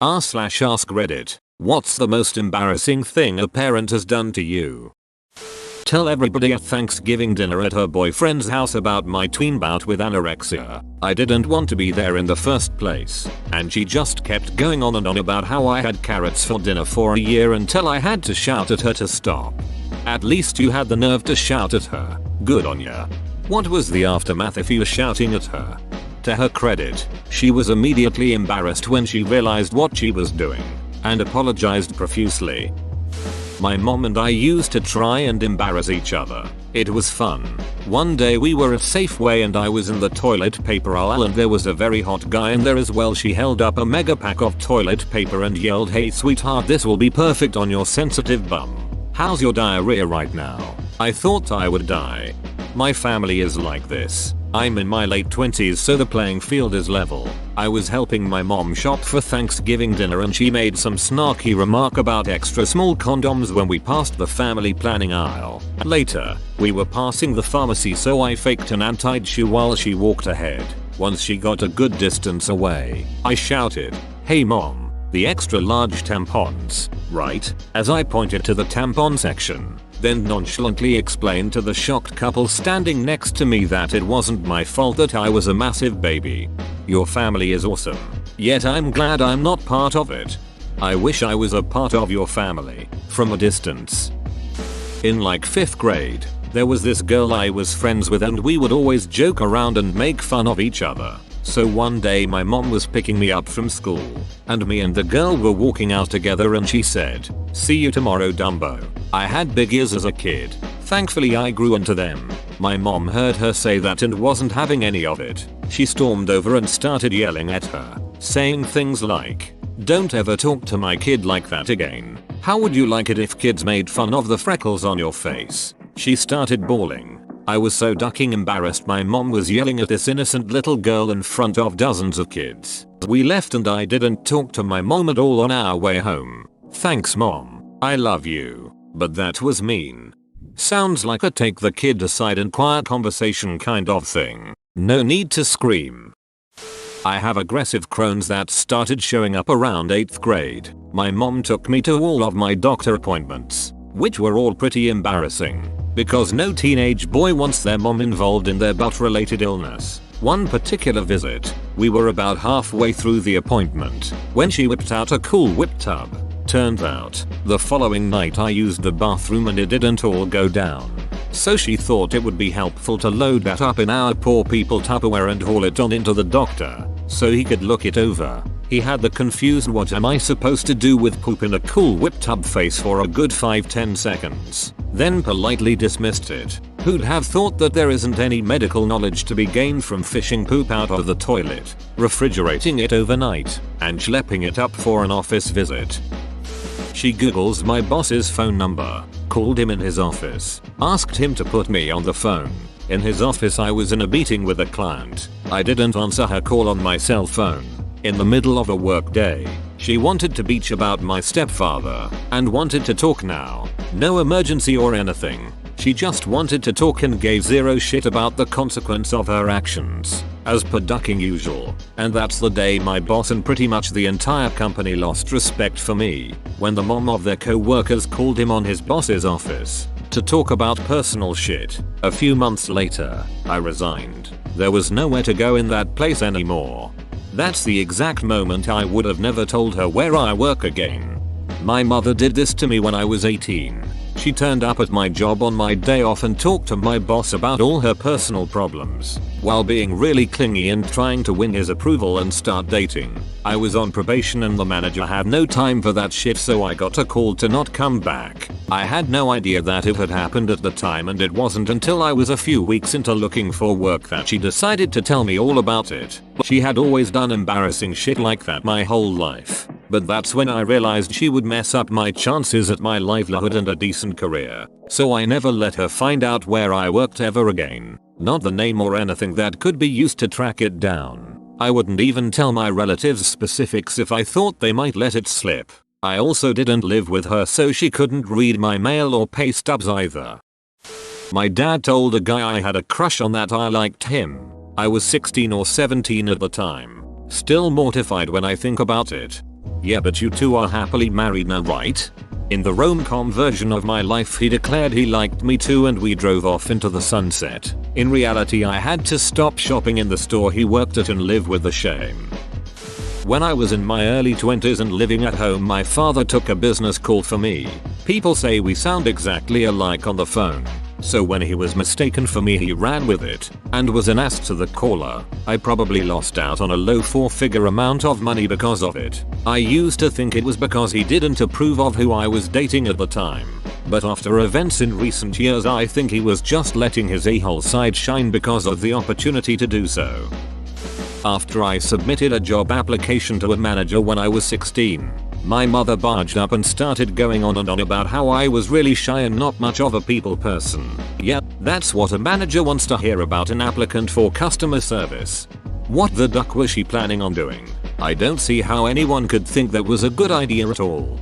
r/ask Reddit. What's the most embarrassing thing a parent has done to you? Tell everybody at Thanksgiving dinner at her boyfriend's house about my tween bout with anorexia. I didn't want to be there in the first place, and she just kept going on and on about how I had carrots for dinner for a year until I had to shout at her to stop. At least you had the nerve to shout at her. Good on ya. What was the aftermath if you were shouting at her? To her credit, she was immediately embarrassed when she realized what she was doing, and apologized profusely. My mom and I used to try and embarrass each other. It was fun. One day we were at Safeway and I was in the toilet paper aisle and there was a very hot guy in there as well. She held up a mega pack of toilet paper and yelled, "Hey sweetheart, this will be perfect on your sensitive bum. How's your diarrhea right now?" I thought I would die. My family is like this. I'm in my late 20s, so the playing field is level. I was helping my mom shop for Thanksgiving dinner and she made some snarky remark about extra small condoms when we passed the family planning aisle. Later, we were passing the pharmacy, so I faked an untied shoe while she walked ahead. Once she got a good distance away, I shouted, "Hey mom, the extra large tampons, right?" as I pointed to the tampon section. Then nonchalantly explained to the shocked couple standing next to me that it wasn't my fault that I was a massive baby. Your family is awesome. Yet I'm glad I'm not part of it. I wish I was a part of your family, from a distance. In like 5th grade, there was this girl I was friends with and we would always joke around and make fun of each other. So one day my mom was picking me up from school, and me and the girl were walking out together and she said, "See you tomorrow, Dumbo." I had big ears as a kid. Thankfully I grew into them. My mom heard her say that and wasn't having any of it. She stormed over and started yelling at her, saying things like, "Don't ever talk to my kid like that again. How would you like it if kids made fun of the freckles on your face?" She started bawling. I was so ducking embarrassed my mom was yelling at this innocent little girl in front of dozens of kids. We left and I didn't talk to my mom at all on our way home. Thanks mom. I love you. But that was mean. Sounds like a take the kid aside and quiet conversation kind of thing. No need to scream. I have aggressive Crohn's that started showing up around 8th grade. My mom took me to all of my doctor appointments, which were all pretty embarrassing, because no teenage boy wants their mom involved in their butt-related illness. One particular visit, we were about halfway through the appointment when she whipped out a Cool Whip tub. Turned out, the following night I used the bathroom and it didn't all go down. So she thought it would be helpful to load that up in our poor people Tupperware and haul it on into the doctor, so he could look it over. He had the confused "what am I supposed to do with poop in a Cool Whip tub" face for a good 5-10 seconds, then politely dismissed it. Who'd have thought that there isn't any medical knowledge to be gained from fishing poop out of the toilet, refrigerating it overnight, and schlepping it up for an office visit? She googles my boss's phone number, called him in his office, asked him to put me on the phone. In his office I was in a meeting with a client. I didn't answer her call on my cell phone. In the middle of a work day, she wanted to bitch about my stepfather and wanted to talk now. No emergency or anything. She just wanted to talk and gave zero shit about the consequence of her actions, as per ducking usual. And that's the day my boss and pretty much the entire company lost respect for me, when the mom of their co-workers called him on his boss's office to talk about personal shit. A few months later, I resigned. There was nowhere to go in that place anymore. That's the exact moment I would have never told her where I work again. My mother did this to me when I was 18. She turned up at my job on my day off and talked to my boss about all her personal problems, while being really clingy and trying to win his approval and start dating. I was on probation and the manager had no time for that shit, so I got a call to not come back. I had no idea that it had happened at the time, and it wasn't until I was a few weeks into looking for work that she decided to tell me all about it. She had always done embarrassing shit like that my whole life, but that's when I realized she would mess up my chances at my livelihood and a decent career. So I never let her find out where I worked ever again. Not the name or anything that could be used to track it down. I wouldn't even tell my relatives specifics if I thought they might let it slip. I also didn't live with her, so she couldn't read my mail or pay stubs either. My dad told a guy I had a crush on that I liked him. I was 16 or 17 at the time. Still mortified when I think about it. Yeah, but you two are happily married now, right? In the rom-com version of my life he declared he liked me too and we drove off into the sunset. In reality I had to stop shopping in the store he worked at and live with the shame. When I was in my early 20s and living at home, my father took a business call for me. People say we sound exactly alike on the phone. So when he was mistaken for me he ran with it and was an ass to the caller. I probably lost out on a low 4-figure amount of money because of it. I used to think it was because he didn't approve of who I was dating at the time. But after events in recent years I think he was just letting his a-hole side shine because of the opportunity to do so. After I submitted a job application to a manager when I was 16. My mother barged up and started going on and on about how I was really shy and not much of a people person. Yeah, that's what a manager wants to hear about an applicant for customer service. What the duck was she planning on doing? I don't see how anyone could think that was a good idea at all.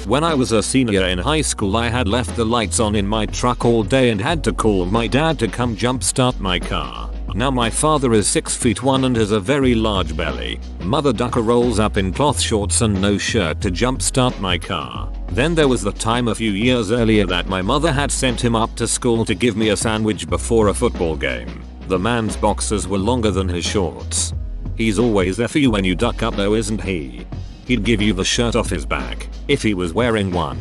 When I was a senior in high school I had left the lights on in my truck all day and had to call my dad to come jumpstart my car. Now my father is 6'1" and has a very large belly. Mother ducker rolls up in cloth shorts and no shirt to jumpstart my car. Then there was the time a few years earlier that my mother had sent him up to school to give me a sandwich before a football game. The man's boxers were longer than his shorts. He's always there for you when you duck up though, isn't he? He'd give you the shirt off his back if he was wearing one.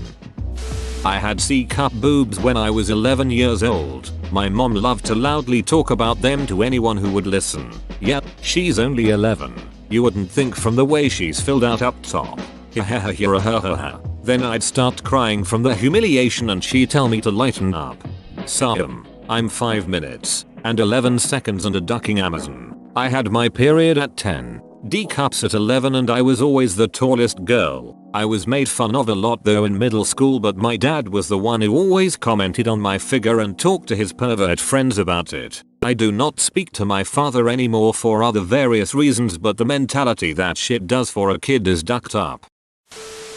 I had C-cup boobs when I was 11 years old. My mom loved to loudly talk about them to anyone who would listen. Yep, she's only 11. You wouldn't think from the way she's filled out up top. Then I'd start crying from the humiliation and she'd tell me to lighten up. Sam, I'm 5 minutes and 11 seconds and a ducking Amazon. I had my period at 10. D-cups at 11 and I was always the tallest girl. I was made fun of a lot though in middle school, but my dad was the one who always commented on my figure and talked to his pervert friends about it. I do not speak to my father anymore for other various reasons, but the mentality that shit does for a kid is ducked up.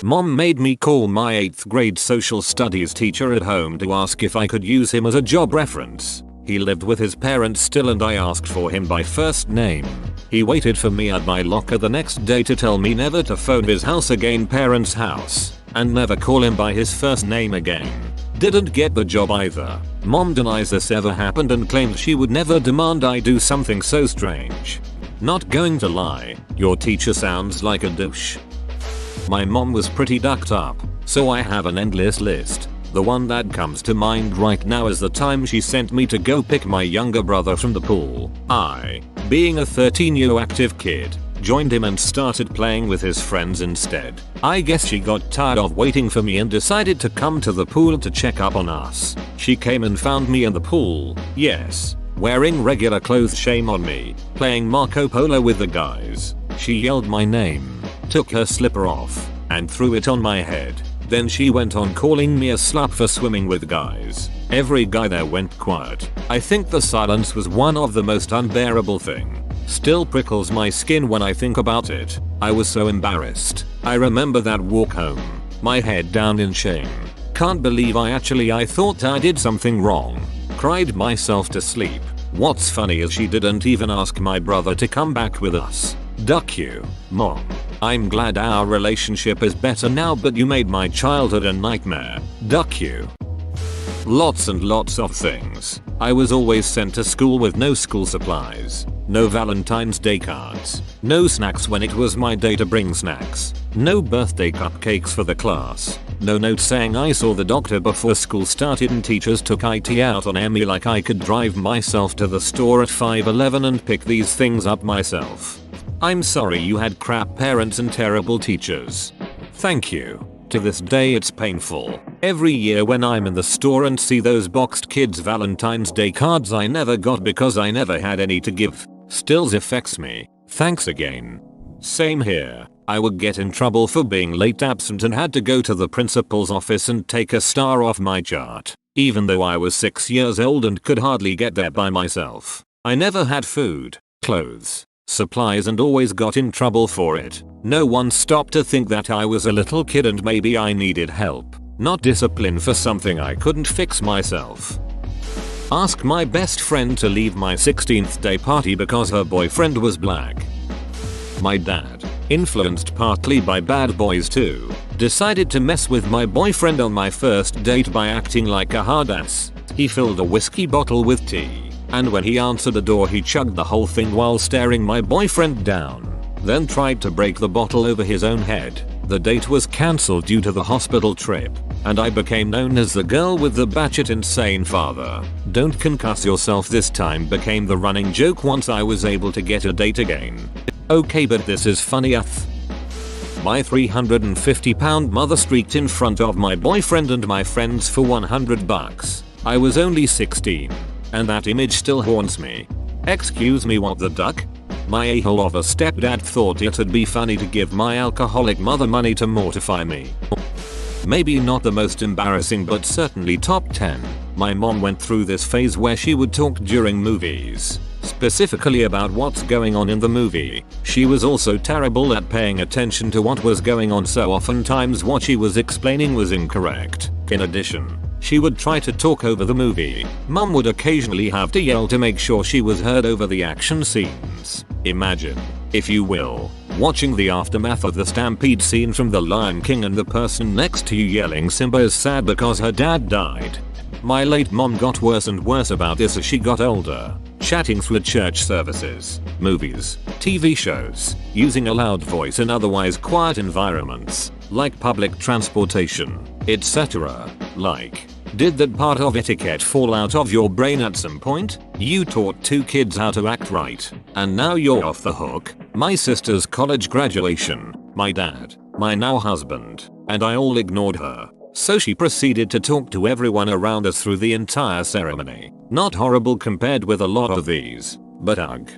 Mom made me call my 8th grade social studies teacher at home to ask if I could use him as a job reference. He lived with his parents still and I asked for him by first name. He waited for me at my locker the next day to tell me never to phone his house again, parents' house, and never call him by his first name again. Didn't get the job either. Mom denies this ever happened and claims she would never demand I do something so strange. Not going to lie, your teacher sounds like a douche. My mom was pretty ducked up, so I have an endless list. The one that comes to mind right now is the time she sent me to go pick my younger brother from the pool. I, being a 13-year active kid, joined him and started playing with his friends instead. I guess she got tired of waiting for me and decided to come to the pool to check up on us. She came and found me in the pool, yes, wearing regular clothes, shame on me, playing Marco Polo with the guys. She yelled my name, took her slipper off, and threw it on my head. Then she went on calling me a slut for swimming with guys. Every guy there went quiet. I think the silence was one of the most unbearable thing. Still prickles my skin when I think about it. I was so embarrassed. I remember that walk home, my head down in shame. Can't believe I thought I did something wrong. Cried myself to sleep. What's funny is she didn't even ask my brother to come back with us. Duck you, Mom. I'm glad our relationship is better now, but you made my childhood a nightmare. Duck you. Lots and lots of things. I was always sent to school with no school supplies, no Valentine's Day cards, no snacks when it was my day to bring snacks, no birthday cupcakes for the class, no note saying I saw the doctor before school started, and teachers took IT out on me like I could drive myself to the store at 5:11 and pick these things up myself. I'm sorry you had crap parents and terrible teachers. Thank you. To this day it's painful. Every year when I'm in the store and see those boxed kids' Valentine's Day cards I never got because I never had any to give, still affects me. Thanks again. Same here. I would get in trouble for being late, absent, and had to go to the principal's office and take a star off my chart, even though I was 6 years old and could hardly get there by myself. I never had food, clothes, supplies, and always got in trouble for it. No one stopped to think that I was a little kid and maybe I needed help, not discipline for something I couldn't fix myself. Ask my best friend to leave my 16th day party because her boyfriend was black. My dad. influenced partly by Bad Boys 2, decided to mess with my boyfriend on my first date by acting like a hard ass. He filled a whiskey bottle with tea, and when he answered the door he chugged the whole thing while staring my boyfriend down, then tried to break the bottle over his own head. The date was cancelled due to the hospital trip, and I became known as the girl with the batshit insane father. Don't concuss yourself this time became the running joke once I was able to get a date again. Okay, but this is funny AF. My 350-pound mother streaked in front of my boyfriend and my friends for $100. I was only 16, and that image still haunts me. Excuse me, what the duck? My a-hole of a stepdad thought it'd be funny to give my alcoholic mother money to mortify me. Maybe not the most embarrassing but certainly top 10. My mom went through this phase where she would talk during movies, specifically about what's going on in the movie. She was also terrible at paying attention to what was going on, so oftentimes what she was explaining was incorrect. In addition, she would try to talk over the movie. Mom would occasionally have to yell to make sure she was heard over the action scenes. Imagine, if you will, watching the aftermath of the stampede scene from The Lion King and the person next to you yelling Simba is sad because her dad died. My late mom got worse and worse about this as she got older, chatting through church services, movies, TV shows, using a loud voice in otherwise quiet environments, like public transportation, etc. Like, did that part of etiquette fall out of your brain at some point? You taught 2 kids how to act right, and now you're off the hook. My sister's college graduation, my dad, my now husband, and I all ignored her. So she proceeded to talk to everyone around us through the entire ceremony. Not horrible compared with a lot of these, but ugh.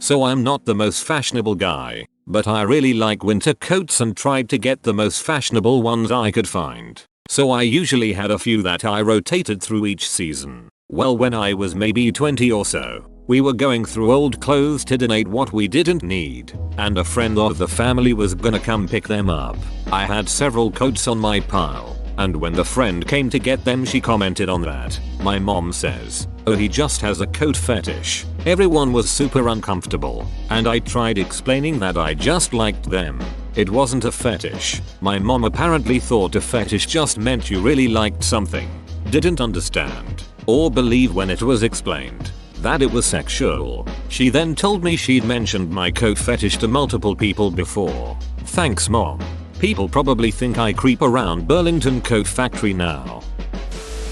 So I'm not the most fashionable guy, but I really like winter coats and tried to get the most fashionable ones I could find. So I usually had a few that I rotated through each season. Well, when I was maybe 20 or so, we were going through old clothes to donate what we didn't need, and a friend of the family was gonna come pick them up. I had several coats on my pile, and when the friend came to get them she commented on that. My mom says, "Oh, he just has a coat fetish." Everyone was super uncomfortable, and I tried explaining that I just liked them. It wasn't a fetish. My mom apparently thought a fetish just meant you really liked something, didn't understand, or believe when it was explained that it was sexual. She then told me she'd mentioned my coat fetish to multiple people before. Thanks, Mom. People probably think I creep around Burlington Coat Factory now.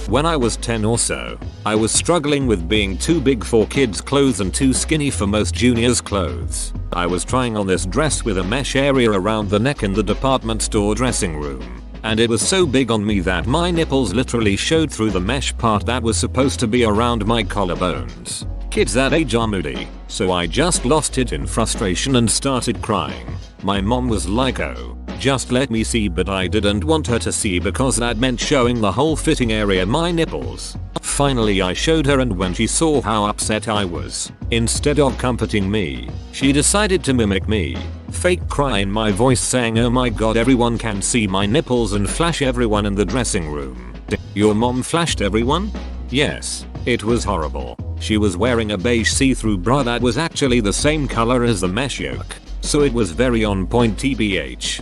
When I was 10 or so, I was struggling with being too big for kids' clothes and too skinny for most juniors' clothes. I was trying on this dress with a mesh area around the neck in the department store dressing room, and it was so big on me that my nipples literally showed through the mesh part that was supposed to be around my collarbones. Kids that age are moody, so I just lost it in frustration and started crying. My mom was like, "Oh, just let me see," but I didn't want her to see because that meant showing the whole fitting area, my nipples. Finally I showed her, and when she saw how upset I was, instead of comforting me, she decided to mimic me. Fake cry in my voice saying, "Oh my god, everyone can see my nipples," and flash everyone in the dressing room. Your mom flashed everyone? Yes, it was horrible. She was wearing a beige see-through bra that was actually the same color as the mesh yoke, so it was very on point tbh.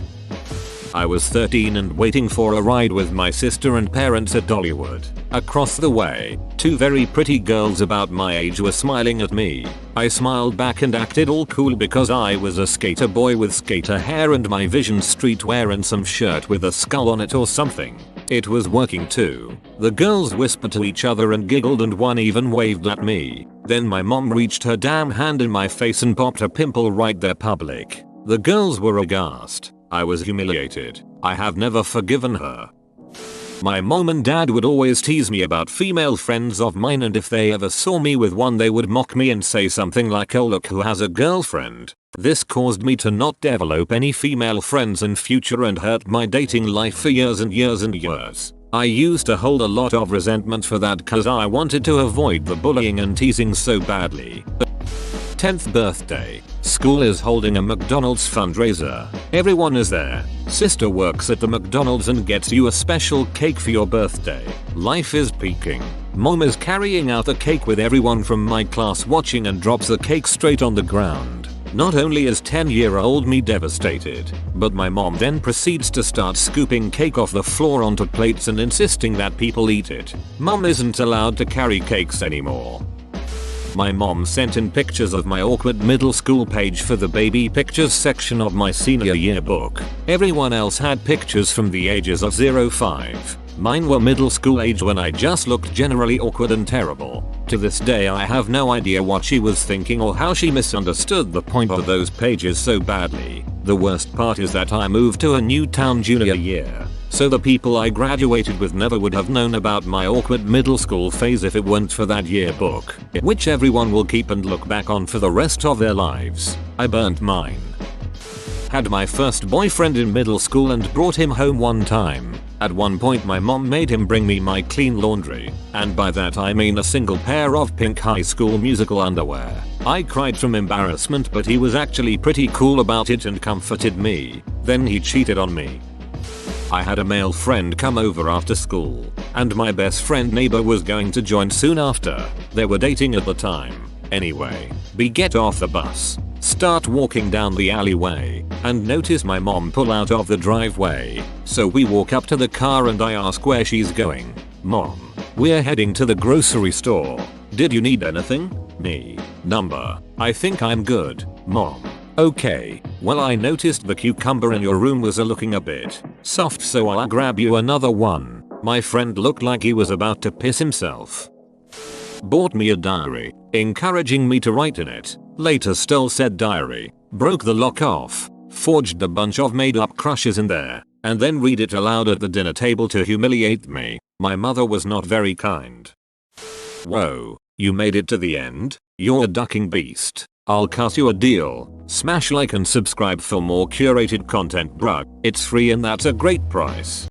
I was 13 and waiting for a ride with my sister and parents at Dollywood. Across the way, 2 very pretty girls about my age were smiling at me. I smiled back and acted all cool because I was a skater boy with skater hair and my Vision streetwear and some shirt with a skull on it or something. It was working too. The girls whispered to each other and giggled, and one even waved at me. Then my mom reached her damn hand in my face and popped a pimple right there public. The girls were aghast. I was humiliated. I have never forgiven her. My mom and dad would always tease me about female friends of mine, and if they ever saw me with one they would mock me and say something like, "Oh look who has a girlfriend." This caused me to not develop any female friends in future and hurt my dating life for years and years and years. I used to hold a lot of resentment for that cause I wanted to avoid the bullying and teasing so badly. 10th birthday. School is holding a McDonald's fundraiser. Everyone is there. Sister works at the McDonald's and gets you a special cake for your birthday. Life is peaking. Mom is carrying out the cake with everyone from my class watching and drops the cake straight on the ground. Not only is 10-year-old me devastated, but my mom then proceeds to start scooping cake off the floor onto plates and insisting that people eat it. Mom isn't allowed to carry cakes anymore. My mom sent in pictures of my awkward middle school page for the baby pictures section of my senior yearbook. Everyone else had pictures from the ages of 0-5. Mine were middle school age when I just looked generally awkward and terrible. To this day I have no idea what she was thinking or how she misunderstood the point of those pages so badly. The worst part is that I moved to a new town junior year, so the people I graduated with never would have known about my awkward middle school phase if it weren't for that yearbook, which everyone will keep and look back on for the rest of their lives. I burnt mine. Had my first boyfriend in middle school and brought him home one time. At one point my mom made him bring me my clean laundry, and by that I mean a single pair of pink High School Musical underwear. I cried from embarrassment, but he was actually pretty cool about it and comforted me. Then he cheated on me. I had a male friend come over after school, and my best friend neighbor was going to join soon after. They were dating at the time. Anyway, we get off the bus, start walking down the alleyway, and notice my mom pull out of the driveway. So we walk up to the car and I ask where she's going. Mom, we're heading to the grocery store. Did you need anything? Me. Number, I think I'm good. Mom, okay, well I noticed the cucumber in your room was looking a bit soft, so I'll grab you another one. My friend looked like he was about to piss himself. Bought me a diary, encouraging me to write in it. Later stole said diary, broke the lock off, forged a bunch of made up crushes in there, and then read it aloud at the dinner table to humiliate me. My mother was not very kind. Whoa, you made it to the end? You're a ducking beast. I'll cut you a deal. Smash like and subscribe for more curated content, bruh. It's free and that's a great price.